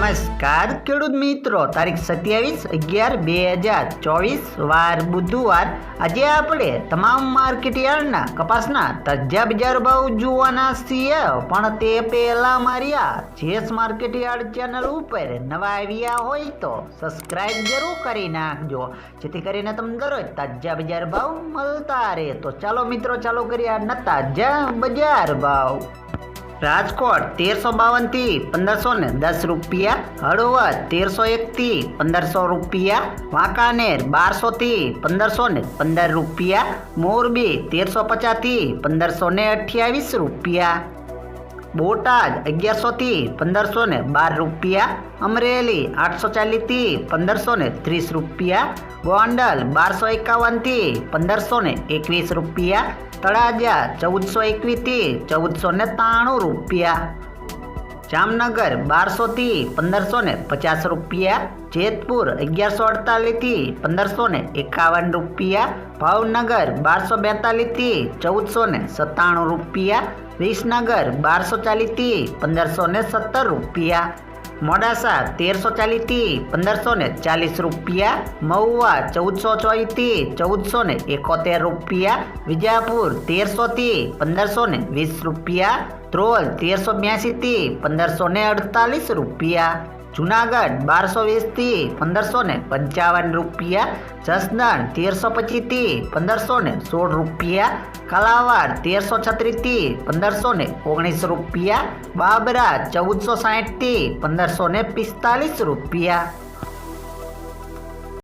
નમસ્કાર ખેડૂત મિત્રો, તારીખ 27/11/2024 વાર બુધવાર. આજે આપણે તમામ માર્કેટ યાર્ડના કપાસના તાજા બજાર ભાવ જોવાના છીએ. પણ તે પહેલા મારી આ જેસ માર્કેટ યાર્ડ ચેનલ ઉપર નવા આવ્યા હોય તો સબસ્ક્રાઇબ જરૂર કરી નાખજો, જેથી કરીને તમને દરરોજ તાજા બજાર ભાવ મળતા રહે. તો ચાલો મિત્રો, ચાલો કરીએ આજના તાજા બજાર ભાવ. રાજકોટ 1352 થી 1510 રૂપિયા, હળવદ 1301 થી 1500 રૂપિયા, વાંકાનેર 1200 થી 1515 રૂપિયા, મોરબી 1350 થી 1528 રૂપિયા, બોટાદ 1100 થી 1512 રૂપિયા, અમરેલી 840 થી 1530 રૂપિયા, ગોંડલ 1251 થી 1521 રૂપિયા, તળાજા 1421 થી 1493 રૂપિયા, જામનગર 1200 થી 1550 રૂપિયા, જેતપુર 1148 થી 1551 રૂપિયા, ભાવનગર 1242 થી 1497 રૂપિયા, વિસનગર 1240 થી 1517 રૂપિયા, મોડાસા 1340 થી 1540 રૂપિયા, મહુવા 1424 થી 1471 રૂપિયા, વિજાપુર 1300 થી 1520 રૂપિયા, ધ્રોલ 1382 થી 1548 રૂપિયા, જુનાગઢ 1220 થી 1555 રૂપિયા, જસદણ 1325 થી 1516 રૂપિયા, કાલાવાડ 1336 થી 1519 રૂપિયા, બાબરા 1460 થી 1545 રૂપિયા.